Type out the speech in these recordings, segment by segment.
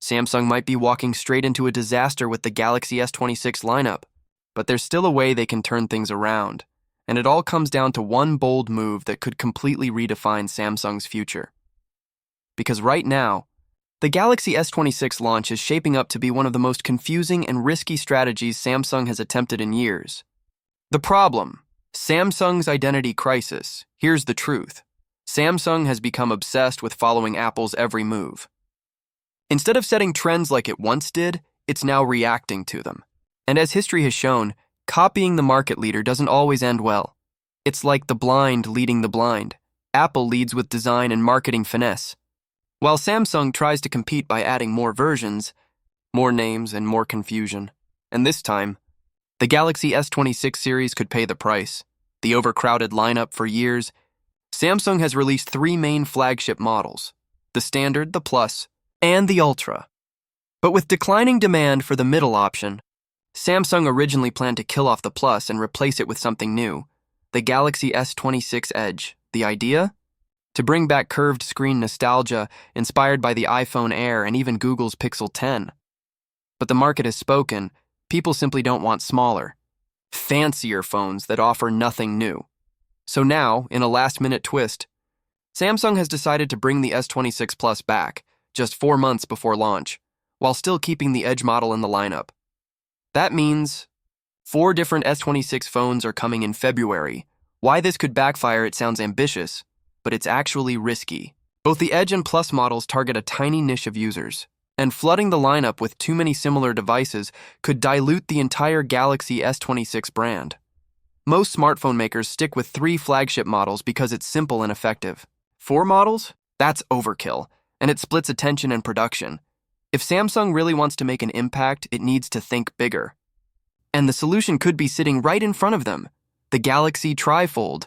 Samsung might be walking straight into a disaster with the Galaxy S26 lineup, but there's still a way they can turn things around, and it all comes down to one bold move that could completely redefine Samsung's future. Because right now, the Galaxy S26 launch is shaping up to be one of the most confusing and risky strategies Samsung has attempted in years. The problem: Samsung's identity crisis. Here's the truth. Samsung has become obsessed with following Apple's every move. Instead of setting trends like it once did, it's now reacting to them. And as history has shown, copying the market leader doesn't always end well. It's like the blind leading the blind. Apple leads with design and marketing finesse, while Samsung tries to compete by adding more versions, more names, and more confusion. And this time, the Galaxy S26 series could pay the price. The overcrowded lineup for years, Samsung has released 3 main flagship models: the Standard, the Plus, and the Ultra. But with declining demand for the middle option, Samsung originally planned to kill off the Plus and replace it with something new, the Galaxy S26 Edge. The idea? To bring back curved screen nostalgia inspired by the iPhone Air and even Google's Pixel 10. But the market has spoken. People simply don't want smaller, fancier phones that offer nothing new. So now, in a last-minute twist, Samsung has decided to bring the S26 Plus back, just 4 months before launch, while still keeping the Edge model in the lineup. That means 4 different S26 phones are coming in February. Why this could backfire, it sounds ambitious, but it's actually risky. Both the Edge and Plus models target a tiny niche of users, and flooding the lineup with too many similar devices could dilute the entire Galaxy S26 brand. Most smartphone makers stick with 3 flagship models because it's simple and effective. 4 models? That's overkill, and it splits attention and production. If Samsung really wants to make an impact, it needs to think bigger. And the solution could be sitting right in front of them: the Galaxy TriFold.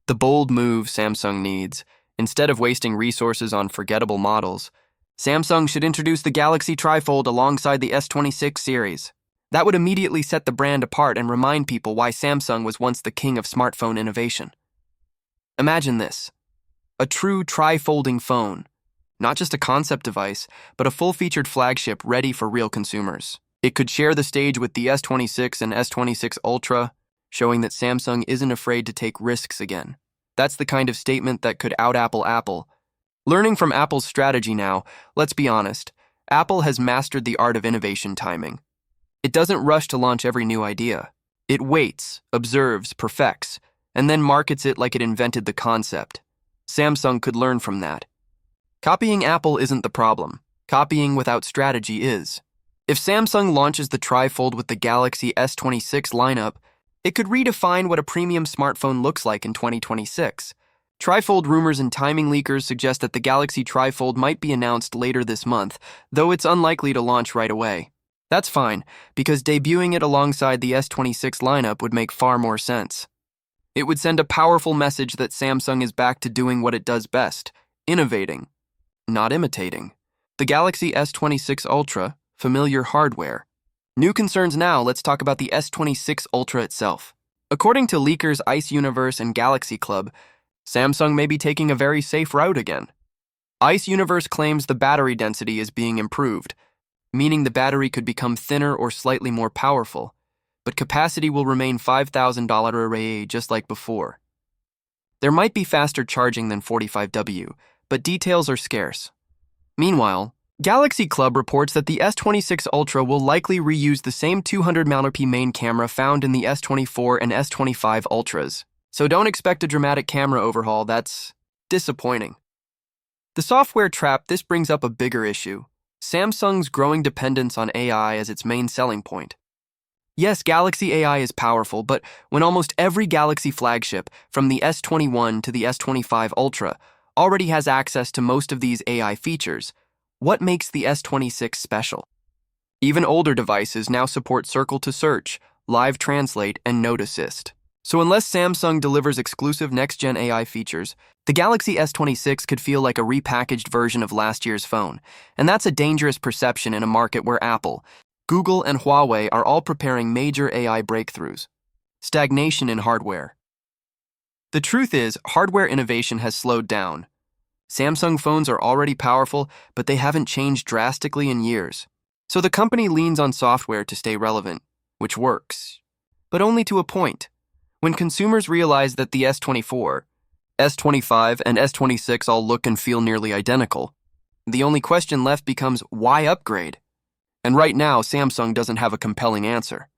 The bold move Samsung needs: instead of wasting resources on forgettable models, Samsung should introduce the Galaxy TriFold alongside the S26 series. That would immediately set the brand apart and remind people why Samsung was once the king of smartphone innovation. Imagine this: a true tri-folding phone. Not just a concept device, but a full-featured flagship ready for real consumers. It could share the stage with the S26 and S26 Ultra, showing that Samsung isn't afraid to take risks again. That's the kind of statement that could out-Apple Apple. Learning from Apple's strategy now, let's be honest, Apple has mastered the art of innovation timing. It doesn't rush to launch every new idea. It waits, observes, perfects, and then markets it like it invented the concept. Samsung could learn from that. Copying Apple isn't the problem. Copying without strategy is. If Samsung launches the TriFold with the Galaxy S26 lineup, it could redefine what a premium smartphone looks like in 2026. TriFold rumors and timing leakers suggest that the Galaxy TriFold might be announced later this month, though it's unlikely to launch right away. That's fine, because debuting it alongside the S26 lineup would make far more sense. It would send a powerful message that Samsung is back to doing what it does best: innovating, not imitating. The Galaxy S26 Ultra, familiar hardware. New concerns now. Let's talk about the S26 Ultra itself. According to leakers Ice Universe and Galaxy Club, Samsung may be taking a very safe route again. Ice Universe claims the battery density is being improved, meaning the battery could become thinner or slightly more powerful, but capacity will remain $5,000 array just like before. There might be faster charging than 45W, but details are scarce. Meanwhile, Galaxy Club reports that the S26 Ultra will likely reuse the same 200MP main camera found in the S24 and S25 Ultras. So don't expect a dramatic camera overhaul. That's disappointing. The software trap. This brings up a bigger issue: Samsung's growing dependence on AI as its main selling point. Yes, Galaxy AI is powerful, but when almost every Galaxy flagship, from the S21 to the S25 Ultra, already has access to most of these AI features, what makes the S26 special? Even older devices now support Circle to Search, Live Translate, and Note Assist. So unless Samsung delivers exclusive next-gen AI features, the Galaxy S26 could feel like a repackaged version of last year's phone, and that's a dangerous perception in a market where Apple, Google, and Huawei are all preparing major AI breakthroughs. Stagnation in hardware. The truth is, hardware innovation has slowed down. Samsung phones are already powerful, but they haven't changed drastically in years. So the company leans on software to stay relevant, which works. But only to a point. When consumers realize that the S24, S25, and S26 all look and feel nearly identical, the only question left becomes, why upgrade? And right now, Samsung doesn't have a compelling answer.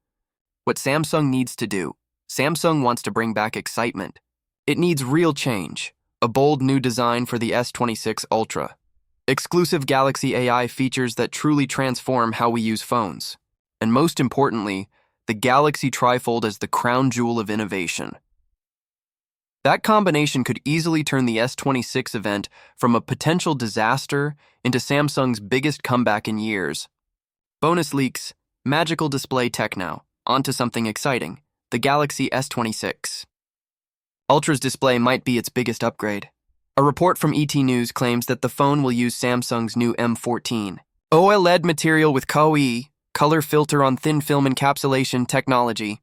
What Samsung needs to do, Samsung wants to bring back excitement. It needs real change, a bold new design for the S26 Ultra, exclusive Galaxy AI features that truly transform how we use phones, and most importantly, the Galaxy TriFold as the crown jewel of innovation. That combination could easily turn the S26 event from a potential disaster into Samsung's biggest comeback in years. Bonus leaks, magical display tech now, onto something exciting, the Galaxy S26. Ultra's display might be its biggest upgrade. A report from ET News claims that the phone will use Samsung's new M14 OLED material with KOE, color filter on thin film encapsulation technology.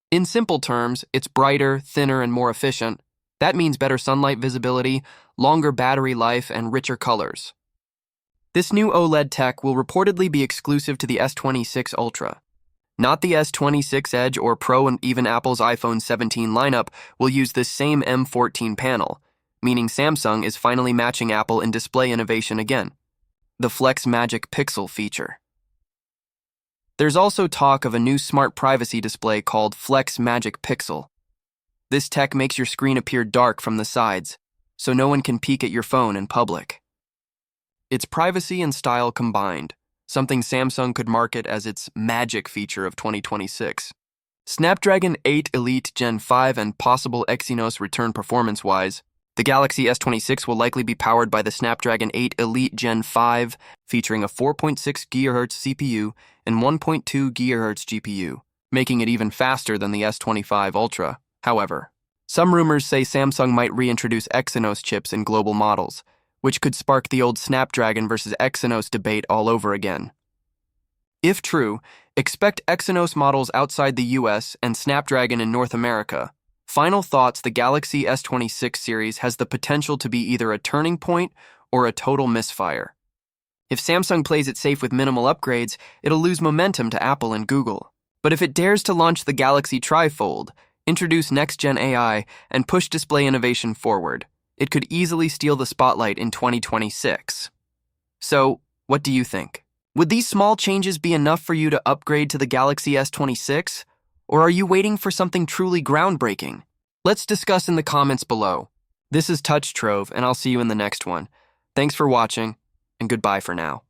In simple terms, it's brighter, thinner, and more efficient. That means better sunlight visibility, longer battery life, and richer colors. This new OLED tech will reportedly be exclusive to the S26 Ultra. Not the S26 Edge or Pro, and even Apple's iPhone 17 lineup will use this same M14 panel, meaning Samsung is finally matching Apple in display innovation again. The Flex Magic Pixel feature. There's also talk of a new smart privacy display called Flex Magic Pixel. This tech makes your screen appear dark from the sides, so no one can peek at your phone in public. It's privacy and style combined, something Samsung could market as its magic feature of 2026. Snapdragon 8 Elite Gen 5 and possible Exynos return performance-wise, the Galaxy S26 will likely be powered by the Snapdragon 8 Elite Gen 5, featuring a 4.6 GHz CPU and 1.2 GHz GPU, making it even faster than the S25 Ultra. However, some rumors say Samsung might reintroduce Exynos chips in global models, which could spark the old Snapdragon versus Exynos debate all over again. If true, expect Exynos models outside the US and Snapdragon in North America. Final thoughts: the Galaxy S26 series has the potential to be either a turning point or a total misfire. If Samsung plays it safe with minimal upgrades, it'll lose momentum to Apple and Google. But if it dares to launch the Galaxy TriFold, introduce next-gen AI, and push display innovation forward, it could easily steal the spotlight in 2026. So, what do you think? Would these small changes be enough for you to upgrade to the Galaxy S26? Or are you waiting for something truly groundbreaking? Let's discuss in the comments below. This is Trove, and I'll see you in the next one. Thanks for watching, and goodbye for now.